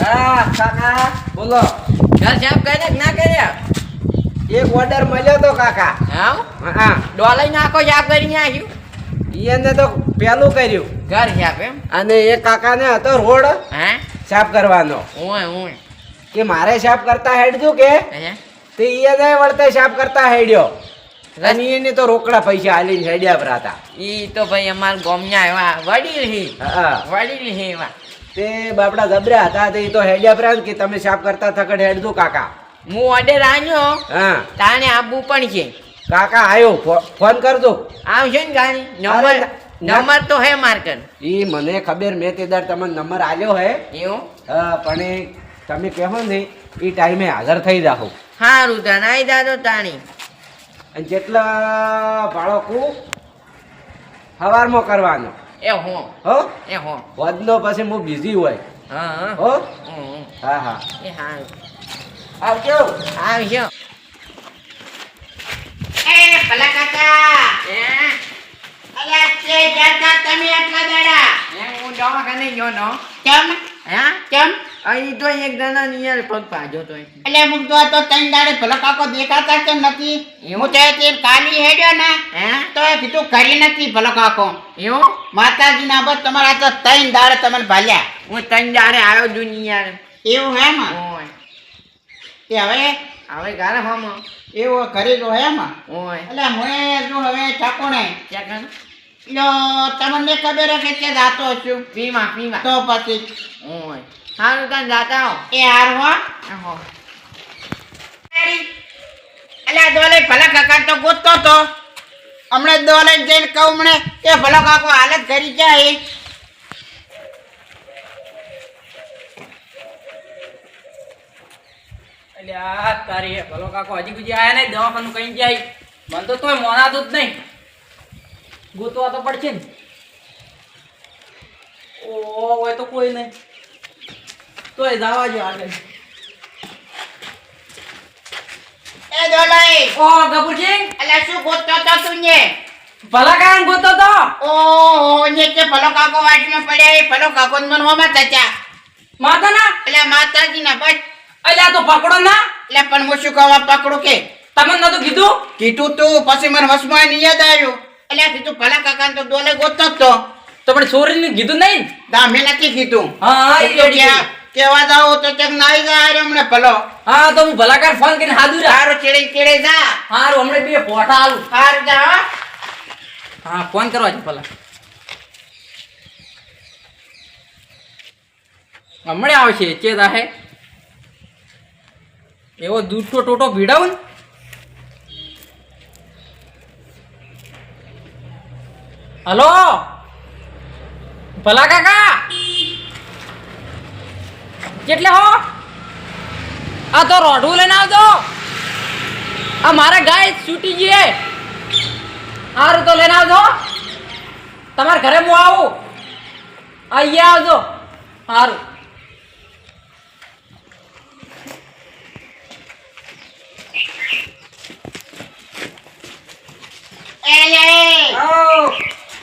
હા કાકા બોલો. ઘર સાફ કરે કે ના કર્યા? એક ઓર્ડર મળ્યો તો કાકા. હા હા ડોલાઈ નાખો સાફ કરીને આવ્યું. એને તો પેલું કર્યું ઘર સાફ એમ? અને એ કાકાને હતો રોડ હા સાફ કરવાનો ઓય કે મારે સાફ કરતા હેડજો કે હે તે એને વળતે સાફ કરતા હેડ્યો અને એને તો રોકડા પૈસા હાલીને હેડ્યા પર હતા. ઈ તો ભાઈ અમાર ગામના એવા વડીલ હી હા વડીલ હી એવા. તે બાપડા જબરા હતા તે તો હેડ્યા પર કે તમે સાફ કરતા થકડ હેડજો કાકા. હું ઓર્ડર આન્યો હા તાણે આબુ પણ છે. કાકા આવ્યો ફોન કરજો. આવશે ને ગાડી અરે નંબર તો હે માર્કર ઈ મને ખબર મેં તે દાડ તમને નંબર આલ્યો હે એવું. પણ એ તમે કહો ને એ ટાઈમે હાજર થઈ જાઓ હારું તને આઈ દાદો તાણી. અને જેટલા બાળકો સવારમાં કરવાનો એ હો હો એ હો વધનો પછી હું બિઝી હોય હા હા હો હમ. હા હા એ હારું આવજો. આવજો. એ ભલા કાકા અલ્યા તે જાતા તમે આટલા દાડા હું દવાખાને ગયો નો. કેમ હા કેમ અહીં તો એક જણા નિયર પગ પાજો તો એટલે હું તો ત્રણ દાડે ભલો કાકો દેખાતા કેમ નથી? એવું? હું તો તે કાલી હેડ્યો ને હે તો એ કીધું કરી નથી ભલો કાકો. એવું માતાજી ના બસ તમારા તો ત્રણ દાડે તમને ભાલ્યા હું તન દાડે આવ્યો છું નિયર. એવું હે માં ઓય તે હવે હવે ગારે હમ એવું કરી દો હે માં. ઓય એટલે હું જો હવે ઠાકોણે ચકન લો તમને ખબર હે કે જાતો છું પીવા પીવા તો પછી ઓય હારું તન જાતા હો એ હાર હો હો અલ્યા દોલે ભલા કાકા તો ગોતતો તો હમણાં દોલે જઈને કહું મને એ ભલો કાકો હાલત કરી જાય. અલ્યા તારી ભલો કાકો હજી ગુજી આયા નહીં દવાખાનું કઈ જાય મને તો તોય મોનાતું જ નહીં ગોતવા તો પડશે ને ઓ હોય તો કોઈ નહીં તોય જવા જો આગળ એ દોલે ઓ ગપુરસિંહ અલ્યા શું ગોતતો તો તું ને? ભલા કાન ગોતો તો ઓહો ને કે ભલો કાકો વાટમાં પડ્યા એ ભલો કાકો ને મન હોમાં થતા માતા ના એટલે માતાજી ના બસ અલ્યા તો પકડો ના એટલે પણ હું શું કહેવા પકડું કે તમને નતું કીધું કીધું તું પછી મને વસમાં નહીં યાદ આવ્યું એટલે કીધું ભલા કાકા તો દોલે ગોતતો જ તો તો પણ છોરીને કીધું નહીં ના મેં નથી કીધું. હા હા તો એ રેડી કેવા જાવ તો ચક નાઈ જાય હમણે ભલો હા તો હું ભલાકાર ફોન કરીને હાજર સારું ચીડે જા હારું હમણાં બે પોઠા આલું સારું જા હો. હા ફોન કરવા છે ભલા હમણાં આવશે ચેત હે એવો દૂધનો ટોટો ભીડાવું ને હલો ભલા કાકા કેટલે હો આ તો રોઢું લઈને આવજો આ મારા ગાય છૂટી ગઈ સારું તો લઈને આવજો તમારા ઘરે હું આવું અહીંયા આવજો સારું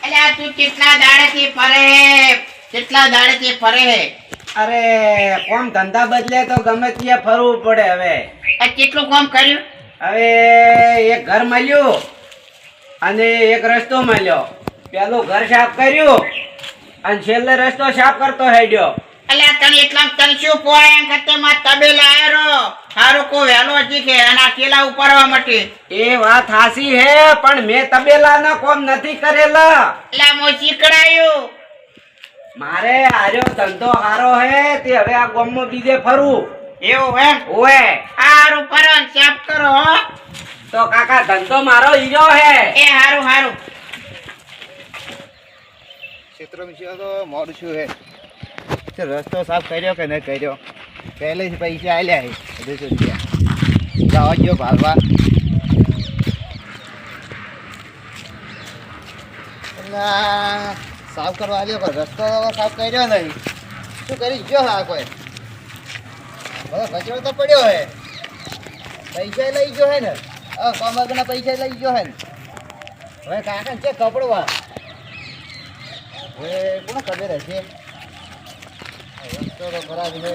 અલ્યા તું કેટલા દાડેથી ફરે હે? કેટલા દાડેથી ફરે હે? અરે કોમ ધંધા બદલે તો ગમે ત્યાં ફરવું પડે. હવે આ કેટલું કામ કર્યું? હવે એક ઘર મળ્યું અને એક રસ્તો મળ્યો. પેલું ઘર સાફ કર્યું અને છેલ્લે રસ્તો સાફ કરતો હેડ્યો. અલ્યા તને એટલા તને શું પોયા કરતે માં તબેલા આયરો હારો કો વેલો હતી કે આના કેલા ઉપાડવા માટે. એ વાત હાસી હે પણ મેં તબેલાનો કોમ નથી કરેલા. એટલે મો શીખડાયું મારે આર્યો ધંધો હારો હે તે હવે આ ગામમાં બીજે ફરવું. એવું એમ? ઓએ હારું કરો ને સાફ કરો હો. તો કાકા ધંધો મારો હીરો હે. એ હારું હારું ક્ષેત્રમાં તો મોડું શું હે રસ્તો સાફ કર્યો કે નહીં કર્યો પહેલેથી પૈસા આલ્યા હે 200 રૂપિયા જવા ગયો ભાગવા સાફ કરવા આવ્યો પણ રસ્તો સાફ કર્યો નહીં શું કરી ગયો હા કોઈ બધો કચરો તો પડ્યો હે પૈસા લઈ ગયો હે ને કોમર્સના પૈસા લઈ ગયો હે ને હવે કાકા છે કપડવા હવે કોને ખબર હશે રસ્તો તો ખરાબ છે.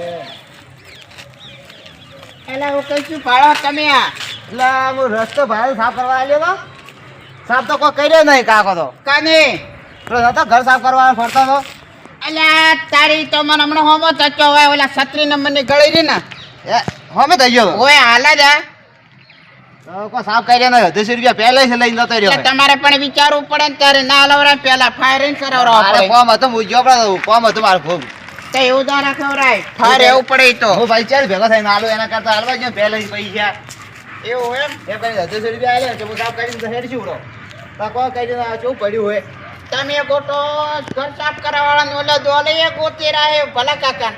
એલા હું કઈ છું ભાડો તમે આ એટલે હું રસ્તો ભાડે સાફ કરવા આવ્યો તો સાફ તો કોઈ કર્યો નહીં કાકો તો કાને પેલો નતો ઘર સાફ કરવા ફરતો તો અલ્યા તારી તો મને હમણાં હોમો થતો હોય ઓલા 36 નંબરની ગળી રહી ને એ હમે થઈ ગયો ઓય હાલ જ આ. તો કોઈ સાફ કર્યો નહીં 150 રૂપિયા પહેલા છે લઈને જતો રહ્યો એટલે તમારે પણ વિચારવું પડે ને તારે ના લવરાય પેલા ફાયરિંગ કરાવરાવ મારે પડે કોમ હતું હું જોપડા કોમ હતું મારું ખૂબ તો એવું તો ના ખવરાય ફાયર એવું પડે ઈ તો હું ભાઈ ચાલ ભેગો થઈને આલો એના કરતા હાલવા ગયો પહેલા પૈસા એવું એમ એ કરી 150 રૂપિયા આલે તો હું સાફ કરીને તો હેડ છું ઉડો તો કોઈ કરીને શું પડ્યું હોય તમે ગોટો ઘર સાફ કરાવવાળા ને ઓલા દોલે એ ગોતી રાહે ભલા કાકા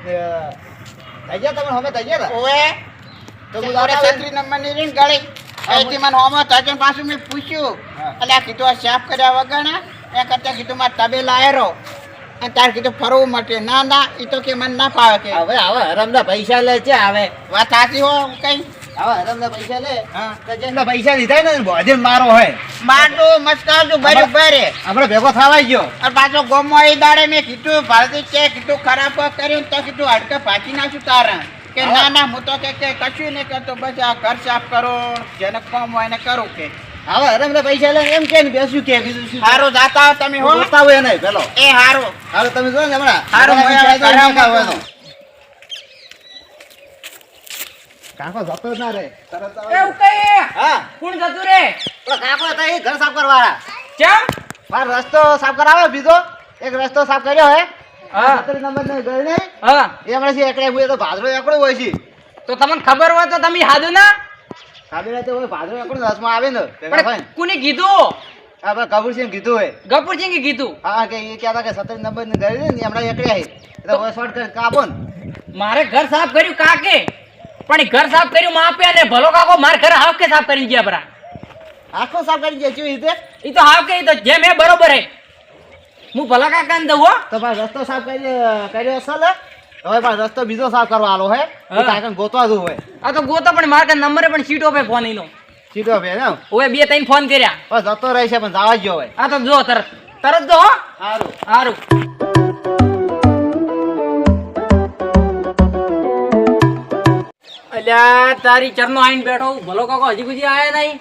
થઈ ગયા તમે હવે થઈ ગયા ઓએ તો તો હું મારે દાદા 36 નંબરની રીંગ ગળી એથી મને હોમો થતો પાછું મેં પૂછ્યું હા. એટલે કીધું આ સાફ કર્યા વગર ને એ કરતા કીધું મારે તબેલા આયરો અને તાર કીધું ફરવું માટે ના ના એ તો કે મને ના પાવે કે હવે હરમના પૈસા લે છે હવે વાત સાચી હો કઈ હવે હરમના પૈસા લે હા. તો જેના પૈસા લીધા ને બોધે મારો હોય બાટો મસ્ત આવજો ભર્યું ભરે આપણે ભેગો થવા ગયો અને પાછો ગોમો એ દાડે મેં કીધું ભારતી છે કીધું ખરાબ કર્યું તો કીધું હડકે પાછી નાખ્યું તારા કે ના ના હું તો કે કશું નહીં કરતો બસ આ ઘર સાફ કરો જેને કામ હોય એને કરું કે હવે હરમના પૈસા લે એમ કે ને બેસું કે બીજું શું હારું જાતા હો તમે હો હોતા હોય નહીં પેલો એ હારું હવે તમે જો ને હમણાં હારું, હમણાં હું પૈસા હવે આઈ જાય કરાવું. હોય તો. કાકો જતો જ ના રે તરત આવે. એવું કઈ હા કોણ જતું રે પેલો કાકો હતા એ ઘર સાફ કરવાવાળા ચમ મારો રસ્તો સાફ કરાવે બીજો એક રસ્તો સાફ કર્યો હે હા 17 નંબર ને ગળ ને હા એ હમણાં છે એકડે હું તો ભાદરો એકડો હોય છે તો તમને ખબર હોય તો તમે હાદો ના ખાબી રાતે હોય ભાદરો એકડો રસમાં આવે ને ભેગા પણ થઈને. કોને કીધું આપણે કબૂરસિંહ કીધું હોય ગપુરસિંહે કીધું હા કે એ કહેતા કે 17 નંબર ની ગળી ને હમણાં એકડે હે એટલે કોઈ શોર્ટ કરી કાપો ને મારે ઘર સાફ કર્યું કાકે પણ ઈ ઘર સાફ કર્યું માપે અને ભલો કાકો માર ઘર હાવ કે સાફ કરી ગયા પરા આખો સાફ કરી દે કેવી રીતે ઈ તો હાવ કે ઈ તો જેમ હે બરોબર હે હું ભલા કાકા ને દઉં હો તો ભાઈ રસ્તો સાફ કર્યો અસલ હે હવે પણ રસ્તો બીજો સાફ કરવા આલો હે હા. કાકા ગોતવા દઉં હોય આ તો ગોતો પણ મારા નંબરે પણ સીટો પે ફોન ઈનો સીધો ભે ને ઓએ 2-3 ફોન કર્યા બસ જતો રહેશે પણ જવા જ ગયો હોય આ તો જો તરત તરત જો હો સારું સારું અલ્યા તારી ચરનો આઈને બેઠો હું ભલો કાકો હજી સુધી આયા નહીં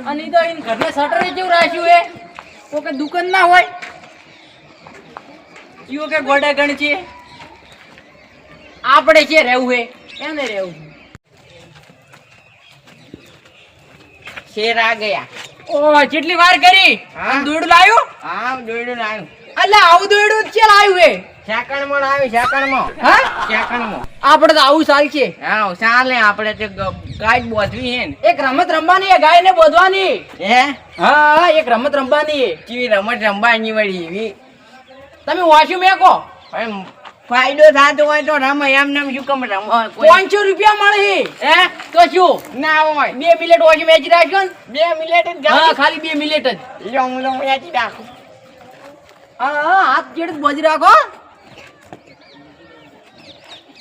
અને ઈ તો ઈન ઘરને શટર જેવું રાખ્યું હે તો કે દુકાન ના હોય જીઓ કે ગોડા ગણ છે આપણે છે રહેવું હે એને રહેવું શેર આ ગયા ઓ કેટલી વાર કરી હા. દોડ લાવ્યું હા દોડ્યું ને આવ્યું અલ્યા આવું દોડ્યું છે લાવ્યું હે શાકણમાં આવ્યું શાકણમાં હા શાકણમાં આપણે તો આવું ચાલ છે હા ચાલે આપણે તે ગાય બોધવી હે ને એક રમત રમવાની હે ગાયને બોધવાની હે હા એક રમત રમવાની હે કેવી રમત રમવાની વળી એવી તમે વાંચ્યું મેકો એમ ફાયદો થતો હોય તો રમે એમ નામ શું કમ રમો કોઈ 500 રૂપિયા મળે હે તો શું ના હોય 2 મિનિટ વાંચી મેચ રાખ્યો ને 2 મિનિટ જ હા ગાડી ખાલી 2 મિનિટ જ લઉં યાદ રાખું હા હાથ જેડ બોજી રાખો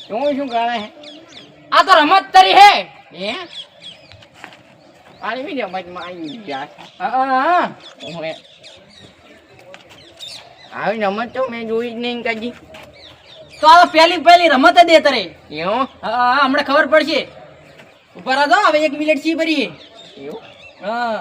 શું કરે હે આ તો રમત તરી હે હે આની બી રમતમાં આવી ગયા હા હા ઓહે આવી રમત તો મેં જોઈ જ નહીં કદી તો આ તો પહેલી રમત જ દે તરે એવું હા હા હમણાં ખબર પડશે ઉપર આ દો હવે 1 મિનિટ સી ભરી એવું હા